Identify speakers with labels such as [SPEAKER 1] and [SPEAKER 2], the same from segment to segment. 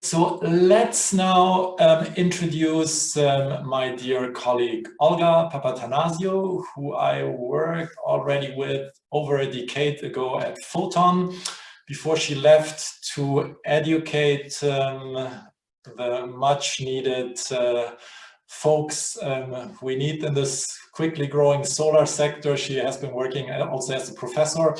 [SPEAKER 1] So let's now introduce my dear colleague Olga Papathanasiou, who I worked already with over a decade ago at Photon, before she left to educate the much needed folks we need in this quickly growing solar sector. She has been working also as a professor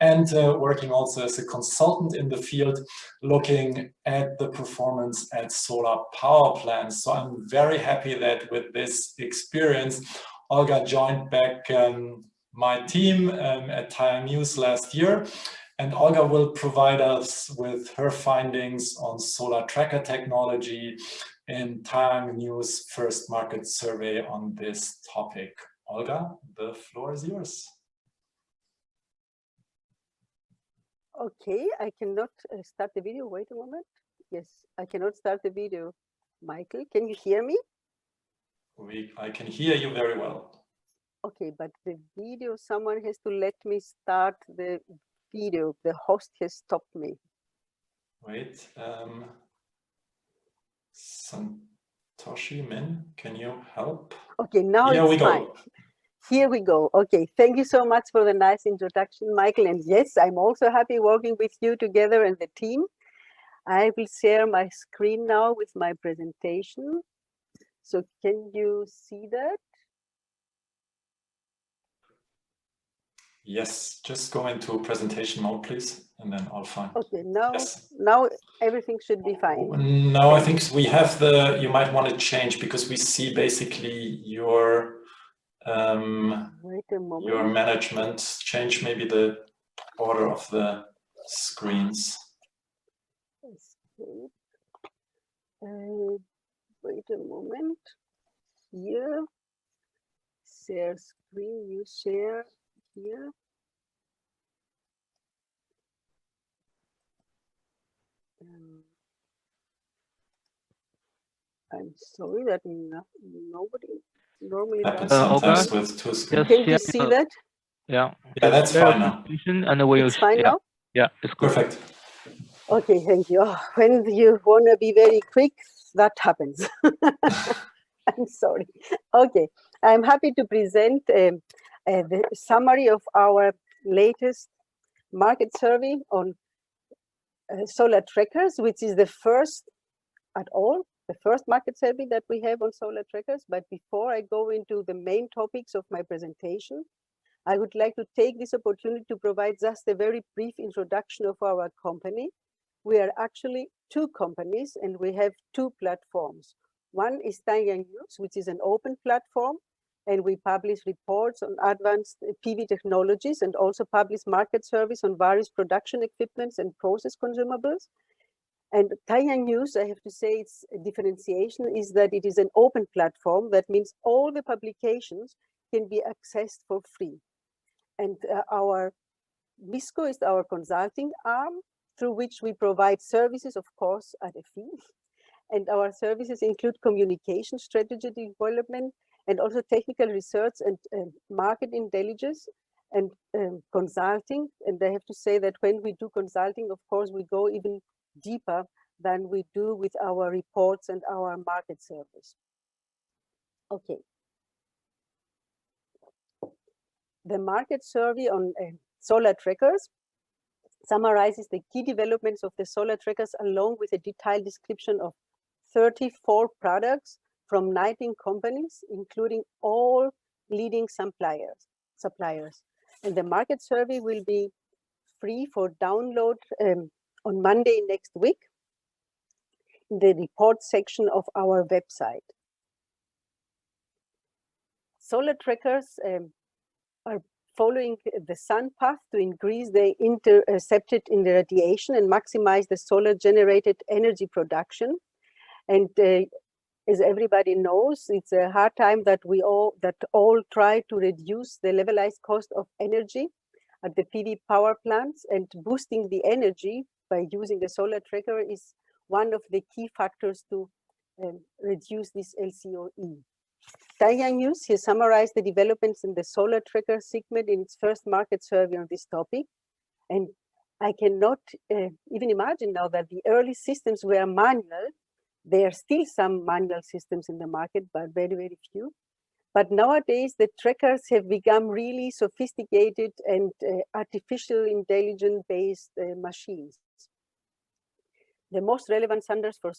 [SPEAKER 1] and working also as a consultant in the field, looking at the performance at solar power plants. So I'm very happy that with this experience, Olga joined back my team at TaiyangNews last year. And Olga will provide us with her findings on solar tracker technology in TaiyangNews' first market survey on this topic. Olga, the floor is yours.
[SPEAKER 2] Okay, I cannot start the video. Wait a moment. Yes, I cannot start the video. Michael, can you hear me?
[SPEAKER 1] I can hear you very well.
[SPEAKER 2] Okay, but the video, someone has to let me start the video. The host has stopped me.
[SPEAKER 1] Wait, Santoshi Min, can you help?
[SPEAKER 2] Okay, now it's fine. Here we go. Okay, thank you so much for the nice introduction, Michael. And yes, I'm also happy working with you together and the team. I will share my screen now with my presentation. So can you see that?
[SPEAKER 1] Yes, just go into presentation mode, please, and then I'll find.
[SPEAKER 2] Okay, now,
[SPEAKER 1] yes.
[SPEAKER 2] Now everything should be fine.
[SPEAKER 1] No, I think we have you might want to change because we see basically your
[SPEAKER 2] wait a moment.
[SPEAKER 1] Your management. Change maybe the order of the screens.
[SPEAKER 2] Escape. Wait a moment. Here, share screen. You share here. I'm sorry that nobody normally
[SPEAKER 1] happens
[SPEAKER 2] does.
[SPEAKER 1] sometimes with two screens.
[SPEAKER 2] Can you see that?
[SPEAKER 3] Yeah.
[SPEAKER 1] Yeah, that's fine now.
[SPEAKER 2] It's fine now?
[SPEAKER 3] Yeah, it's good.
[SPEAKER 1] Perfect.
[SPEAKER 2] Okay, thank you. Oh, when you want to be very quick, that happens. I'm sorry. Okay, I'm happy to present the summary of our latest market survey on solar trackers, which is the first the first market survey that we have on solar trackers. But before I go into the main topics of my presentation, I would like to take this opportunity to provide just a very brief introduction of our company. We are actually two companies and we have two platforms. One is TaiyangNews, which is an open platform, and we publish reports on advanced PV technologies and also publish market surveys on various production equipments and process consumables. And TaiyangNews, I have to say, its differentiation is that it is an open platform. That means all the publications can be accessed for free. And our MISCO is our consulting arm, through which we provide services, of course, at a fee. And our services include communication strategy development and also technical research and market intelligence and consulting. And I have to say that when we do consulting, of course, we go even deeper than we do with our reports and our market surveys. Okay. The market survey on solar trackers summarizes the key developments of the solar trackers along with a detailed description of 34 products from 19 companies, including all leading suppliers. And the market survey will be free for download on Monday next week in the report section of our website. Solar trackers are following the sun path to increase the intercepted in the radiation and maximize the solar generated energy production. And as everybody knows, it's a hard time that all try to reduce the levelized cost of energy at the PV power plants, and boosting the energy by using the solar tracker is one of the key factors to reduce this LCOE. TaiyangNews has summarized the developments in the solar tracker segment in its first market survey on this topic. And I cannot even imagine now that the early systems were manual. There are still some manual systems in the market, but very, very few. But nowadays, the trackers have become really sophisticated and artificial intelligence-based machines. The most relevant standards for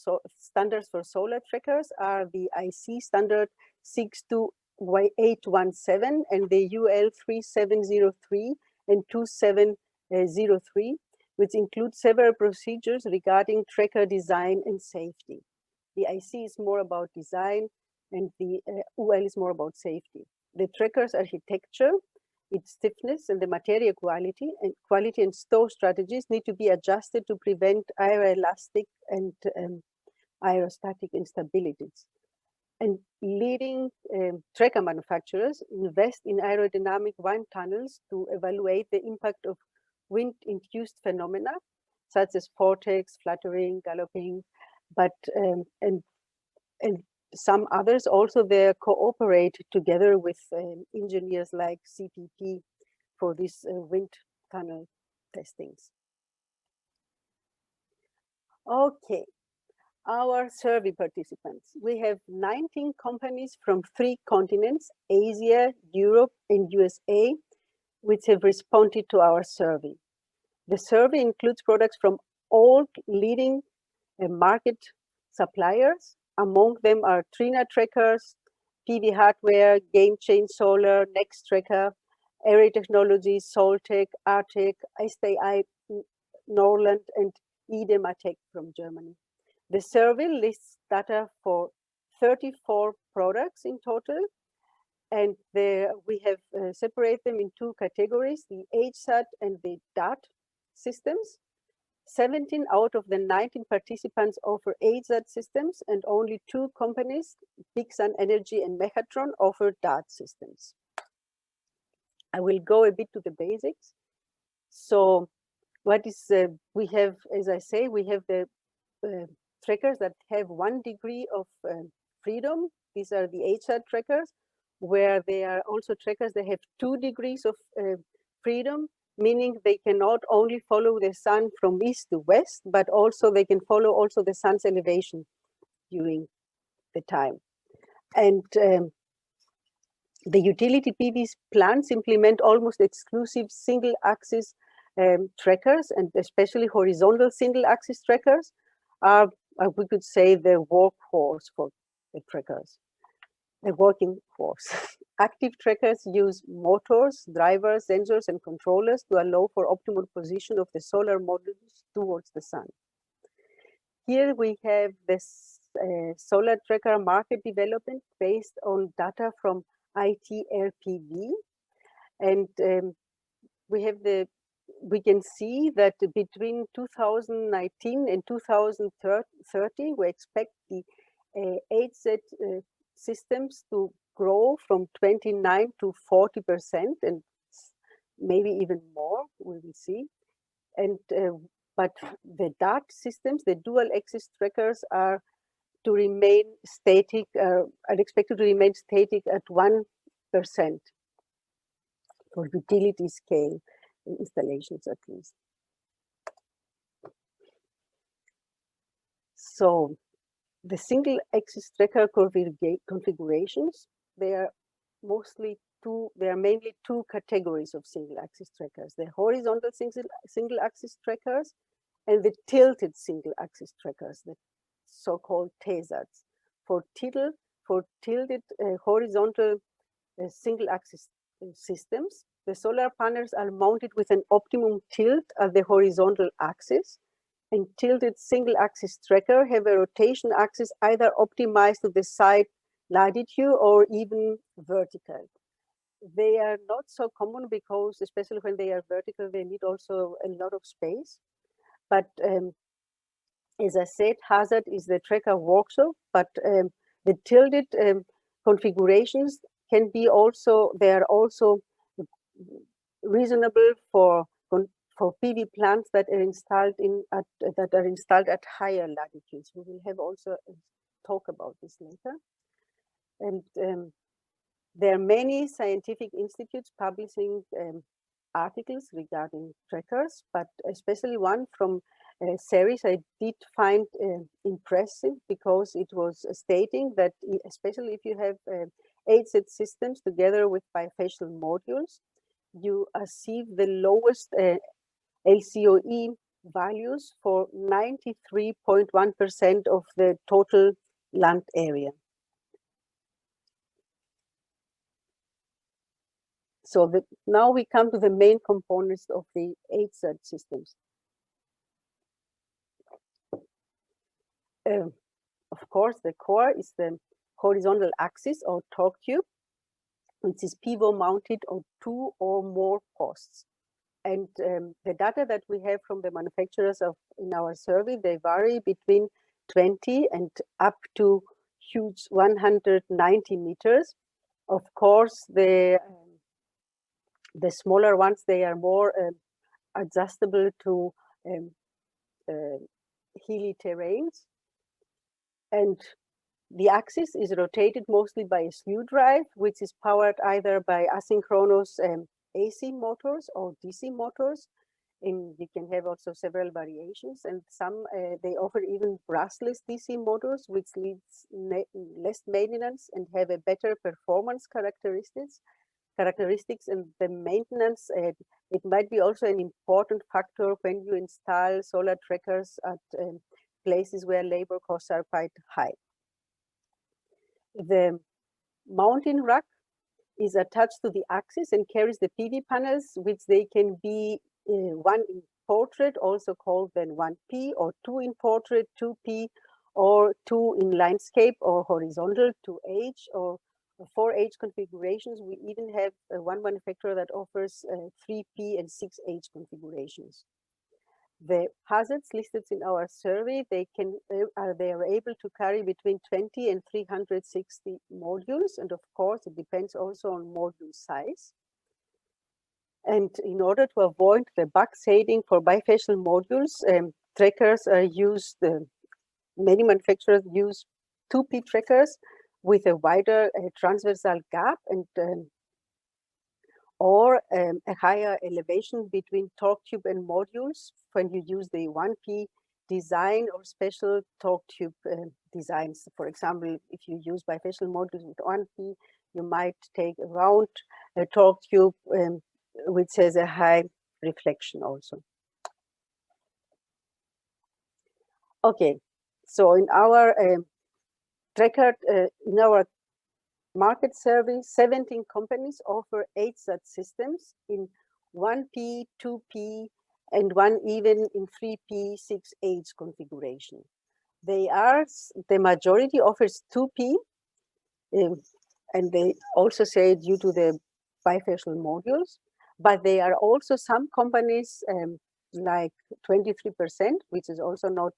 [SPEAKER 2] solar trackers are the IC standard 62817 and the UL 3703 and 2703, which include several procedures regarding tracker design and safety. The IC is more about design, and the UL is more about safety. The tracker's architecture, its stiffness, and the material quality and stow strategies need to be adjusted to prevent aeroelastic and aerostatic instabilities. And leading tracker manufacturers invest in aerodynamic wind tunnels to evaluate the impact of wind-induced phenomena, such as vortex, fluttering, galloping, but and some others also they cooperate together with engineers like CPP for these wind tunnel testings. Okay, our survey participants. We have 19 companies from 3 continents, Asia, Europe, and USA, which have responded to our survey. The survey includes products from all leading market suppliers. Among them are Trina Trackers, PV Hardware, Game Change Solar, Next Tracker, Array Technologies, Soltech, Artec, STI Norland, and Idematec from Germany. The survey lists data for 34 products in total, and we have separated them in 2 categories, the HSAT and the DAT systems. 17 out of the 19 participants offer HSAT systems, and only 2 companies, Big Sun Energy and Mechatron, offer DAT systems. I will go a bit to the basics. So what is, we have, as I say, we have the trackers that have 1 degree of freedom. These are the HSAT trackers, where they are also trackers that have 2 degrees of freedom, meaning they can not only follow the sun from east to west, but also they can follow also the sun's elevation during the time. And the utility PV plants implement almost exclusive single axis trackers, and especially horizontal single axis trackers are, we could say, the workhorse for the trackers, the working horse. Active trackers use motors, drivers, sensors, and controllers to allow for optimal position of the solar modules towards the sun. Here we have this solar tracker market development based on data from ITRPV, and we can see that between 2019 and 2030, we expect the HSAT systems to grow from 29 to 40%, and maybe even more, we will see. And but the DAT systems, the dual axis trackers, are to remain static, are expected to remain static at 1% for utility scale installations at least. So the single axis tracker configurations, they are mainly 2 categories of single axis trackers: the horizontal single axis trackers and the tilted single axis trackers, the so-called TAYSATs. For tilted horizontal single axis systems, the solar panels are mounted with an optimum tilt at the horizontal axis, and tilted single axis tracker have a rotation axis either optimized to the side latitude or even vertical. They are not so common because, especially when they are vertical, they need also a lot of space. But as I said, HSAT is the tracker workshop, but the tilted configurations can be also, they are also reasonable for PV plants that are installed at higher latitudes. We will have also a talk about this later. And there are many scientific institutes publishing articles regarding trackers, but especially one from series I did find impressive, because it was stating that especially if you have HSAT systems together with bifacial modules, you achieve the lowest LCOE values for 93.1% of the total land area. So now we come to the main components of the HSAT systems. Of course, the core is the horizontal axis or torque tube, which is pivot mounted on 2 or more posts. And the data that we have from the manufacturers in our survey, they vary between 20 and up to huge 190 meters. Of course, the smaller ones, they are more adjustable to hilly terrains. And the axis is rotated mostly by a slew drive, which is powered either by asynchronous AC motors or DC motors. And you can have also several variations, and some they offer even brushless DC motors, which leads less maintenance and have a better performance characteristics. And the maintenance, it might be also an important factor when you install solar trackers at places where labor costs are quite high. The mounting rack is attached to the axis and carries the PV panels, which they can be one in portrait, also called then 1P, or 2 in portrait, 2P, or 2 in landscape or horizontal, 2H, or 4H configurations. We even have one manufacturer that offers 3P and 6H configurations. The hazards listed in our survey, they are able to carry between 20 and 360 modules, and of course it depends also on module size. And in order to avoid the backshading for bifacial modules, trackers are used. Many manufacturers use 2P trackers with a wider transversal gap and or a higher elevation between torque tube and modules when you use the 1P design or special torque tube designs. For example, if you use bifacial modules with 1P, you might take a round torque tube which has a high reflection also. Okay, so in our tracker, in our market survey, 17 companies offer HSAT systems in 1P, 2P, and one even in 3P, 6H configuration. The majority offers 2P, and they also say due to the bifacial modules, but there are also some companies like 23%, which is also not,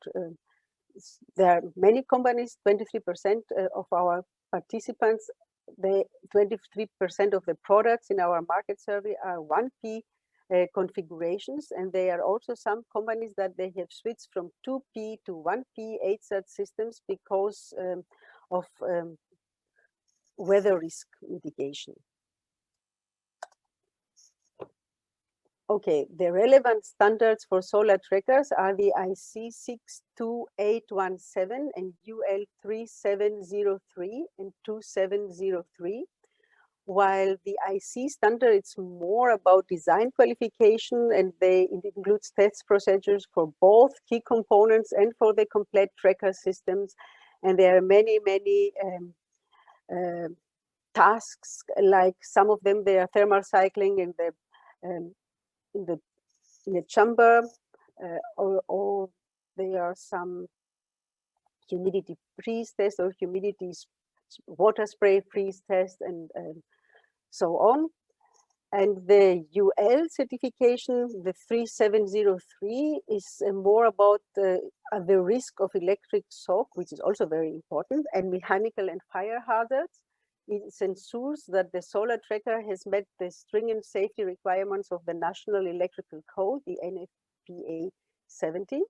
[SPEAKER 2] there are many companies, 23% of our participants, the 23% of the products in our market survey are 1P configurations, and there are also some companies that they have switched from 2P to 1P HSAT systems because of weather risk mitigation. Okay, the relevant standards for solar trackers are the IC 62817 and UL 3703 and 2703, while the IC standard it's more about design qualification, and it includes test procedures for both key components and for the complete tracker systems. And there are many tasks, like some of them they are thermal cycling in the chamber, or there are some humidity freeze test or humidity water spray freeze test, and so on. And the UL certification, the 3703, is more about the risk of electric shock, which is also very important, and mechanical and fire hazards. It ensures that the solar tracker has met the stringent safety requirements of the National Electrical Code, the NFPA 17.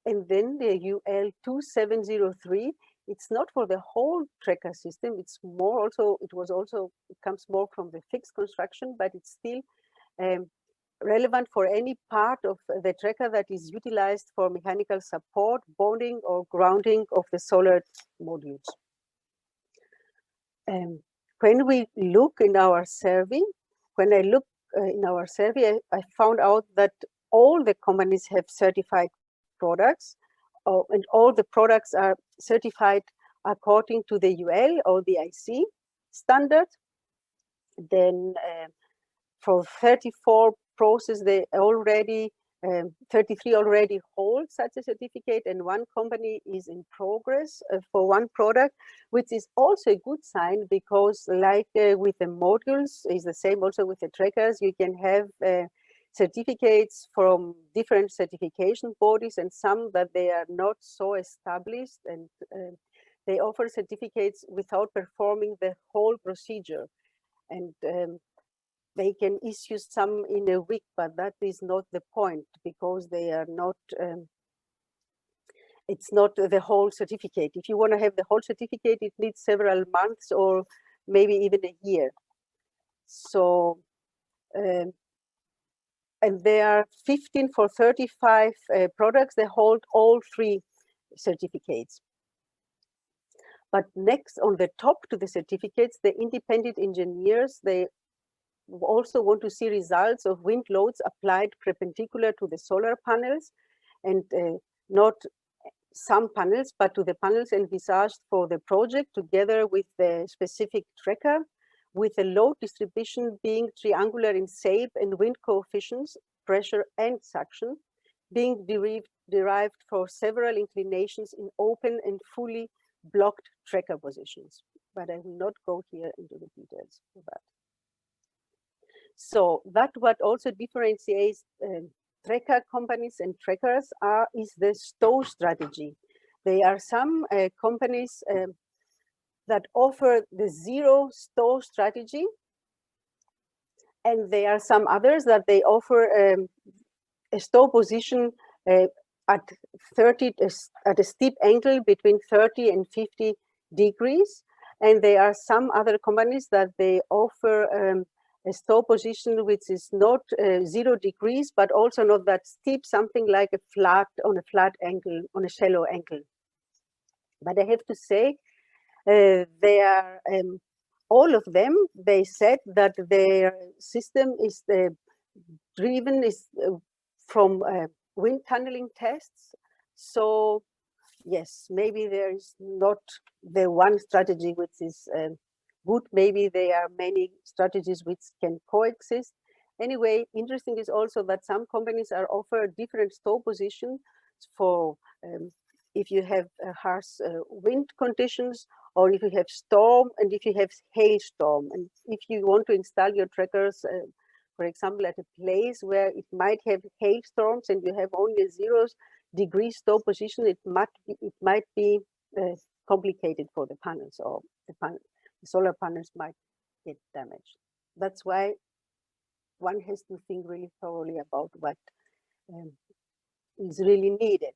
[SPEAKER 2] And then the UL 2703, it's not for the whole tracker system, it's more also, it comes more from the fixed construction, but it's still relevant for any part of the tracker that is utilized for mechanical support, bonding, or grounding of the solar modules. When we look in our survey, when I look in our survey, I found out that all the companies have certified products, and all the products are certified according to the UL or the IC standard. Then for 34 process, they already 33 already hold such a certificate, and one company is in progress for one product, which is also a good sign, because like with the modules, is the same also with the trackers. You can have certificates from different certification bodies, and some that they are not so established, and they offer certificates without performing the whole procedure. And they can issue some in a week, but that is not the point, because they are not, it's not the whole certificate. If you want to have the whole certificate, it needs several months or maybe even a year. So, and there are 15 for 35 products, they hold all 3 certificates. But next, on the top to the certificates, the independent engineers, they also want to see results of wind loads applied perpendicular to the solar panels, and not some panels, but to the panels envisaged for the project, together with the specific tracker, with the load distribution being triangular in shape and wind coefficients, pressure and suction, being derived for several inclinations in open and fully blocked tracker positions. But I will not go here into the details of that. So that what also differentiates tracker companies and trackers is the Stow strategy. There are some companies that offer the zero Stow strategy, and there are some others that they offer a Stow position at a steep angle between 30 and 50 degrees. And there are some other companies that they offer a Stow position which is not 0 degrees, but also not that steep, something like a flat, on a flat angle, on a shallow angle. But I have to say, they are, all of them, they said that their system is driven from wind tunneling tests. So yes, maybe there is not the one strategy which is good. Maybe there are many strategies which can coexist. Anyway, interesting is also that some companies are offered different Stow positions for if you have harsh wind conditions, or if you have storm, and if you have hailstorm. And if you want to install your trackers, for example, at a place where it might have hailstorms and you have only a 0 degree Stow position, it might be complicated for the panels, or the solar panels might get damaged. That's why one has to think really thoroughly about what is really needed.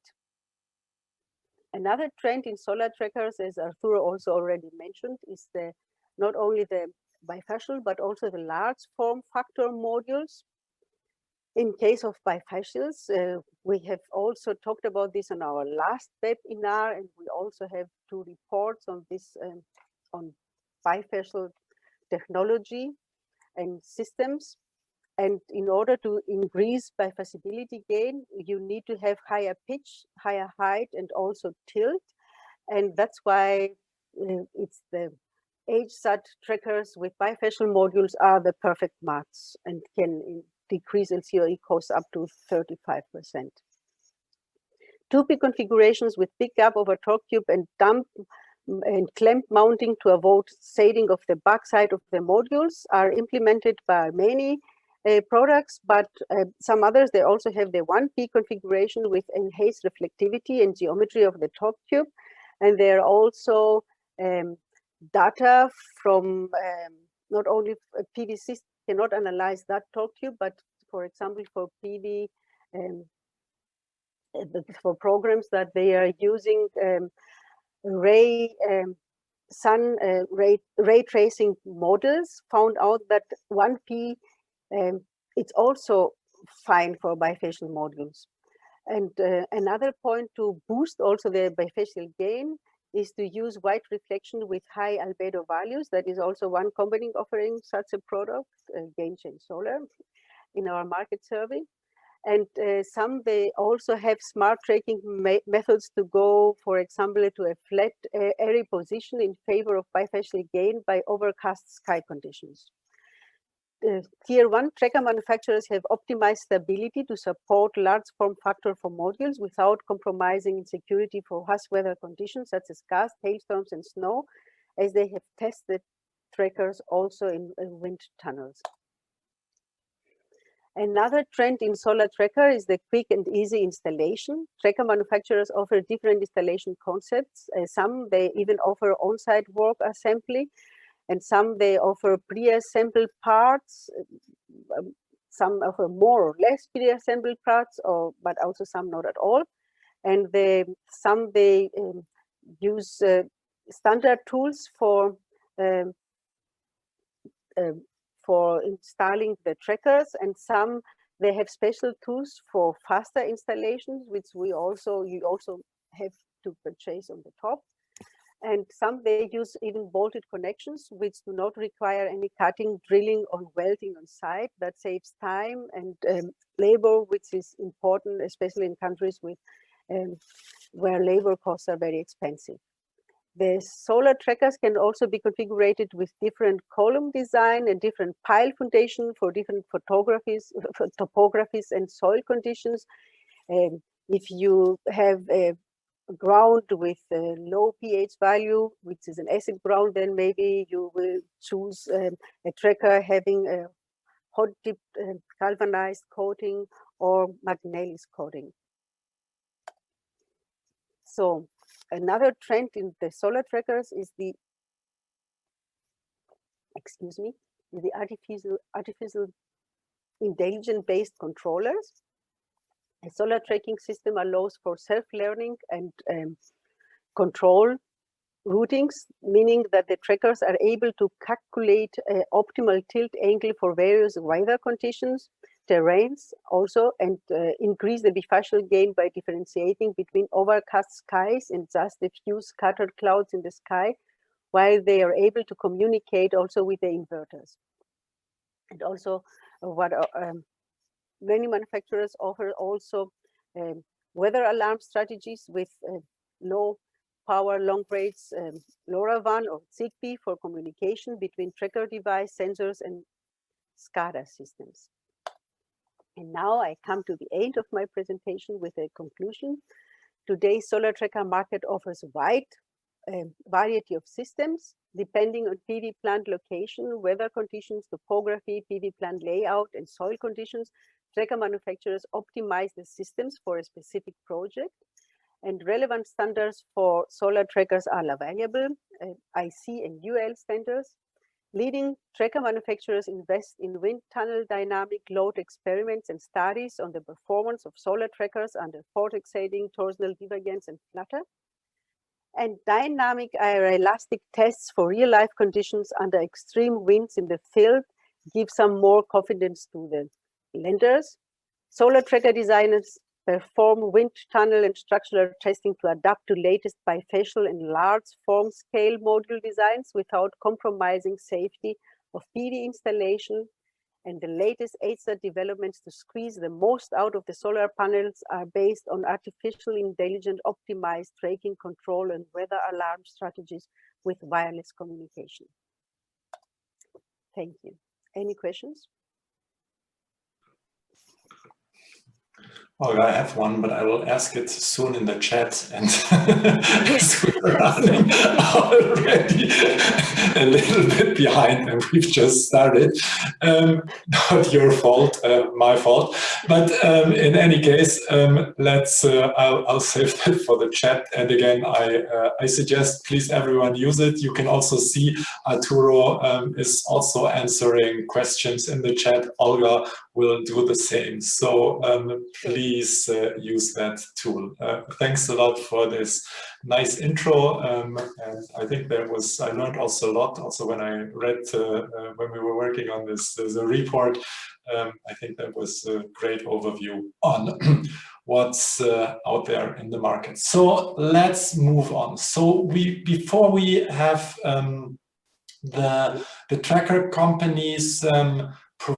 [SPEAKER 2] Another trend in solar trackers, as Arturo also already mentioned, is not only the bifacial, but also the large form factor modules. In case of bifacials, we have also talked about this on our last webinar, and we also have 2 reports on this, on bifacial technology and systems. And in order to increase bifacility gain, you need to have higher pitch, higher height, and also tilt. And that's why it's the HSAT trackers with bifacial modules are the perfect match and can decrease LCOE costs up to 35%. 2P configurations with big gap over torque tube and dump and clamp mounting to avoid shading of the backside of the modules are implemented by many products, but some others, they also have the 1P configuration with enhanced reflectivity and geometry of the torque tube. And there are also data from not only PV systems cannot analyze that torque tube, but for example, for PV, for programs that they are using ray tracing models, found out that 1P it's also fine for bifacial modules. And another point to boost also the bifacial gain is to use white reflection with high albedo values. That is also one company offering such a product, Gain Change Solar, in our market survey. And some, they also have smart tracking methods to go, for example, to a flat area position in favor of bifacial gain by overcast sky conditions. Tier 1 tracker manufacturers have optimized stability to support large form factor for modules without compromising in security for harsh weather conditions such as gust, hailstorms, and snow, as they have tested trackers also in wind tunnels. Another trend in solar tracker is the quick and easy installation. Tracker manufacturers offer different installation concepts. Some, they even offer on-site work assembly, and some they offer pre-assembled parts. Some offer more or less pre-assembled parts, but also some not at all. And some they use standard tools for installing the trackers, and some they have special tools for faster installations, which you also have to purchase on the top. And some they use even bolted connections, which do not require any cutting, drilling, or welding on site. That saves time and labor, which is important, especially in countries with where labor costs are very expensive. The solar trackers can also be configured with different column design and different pile foundation for different topographies and soil conditions. If you have a ground with a low pH value, which is an acid ground, then maybe you will choose a tracker having a hot dipped galvanized coating or magnelis coating. So another trend in the solar trackers is the artificial intelligence-based controllers. A solar tracking system allows for self-learning and control routings, meaning that the trackers are able to calculate optimal tilt angle for various weather conditions, terrains also, and increase the bifacial gain by differentiating between overcast skies and just a few scattered clouds in the sky, while they are able to communicate also with the inverters. And also what many manufacturers offer also weather alarm strategies with low power long range LoRaWAN or Zigbee for communication between tracker device, sensors, and SCADA systems. And now I come to the end of my presentation with a conclusion. Today's solar tracker market offers wide variety of systems depending on PV plant location, weather conditions, topography, PV plant layout, and soil conditions. Tracker manufacturers optimize the systems for a specific project, and relevant standards for solar trackers are available, IC and UL standards. Leading tracker manufacturers invest in wind tunnel dynamic load experiments and studies on the performance of solar trackers under fault exciting, torsional divergence, and flutter. And dynamic aeroelastic tests for real-life conditions under extreme winds in the field give some more confidence to the lenders. Solar tracker designers perform wind tunnel and structural testing to adapt to latest bifacial and large form scale module designs without compromising safety of PV installation. And the latest HSAT developments to squeeze the most out of the solar panels are based on artificial intelligent optimized tracking, control, and weather alarm strategies with wireless communication. Thank you. Any questions?
[SPEAKER 1] Olga, I have one, but I will ask it soon in the chat. And as we're running already a little bit behind and we've just started, not your fault, my fault. But in any case, I'll save that for the chat. And again, I suggest please everyone use it. You can also see Arturo is also answering questions in the chat. Olga will do the same. So please please use that tool. Thanks a lot for this nice intro, and I think I learned also a lot also when I read when we were working on this the report. I think that was a great overview on what's out there in the market. So let's move on. So before we have the tracker companies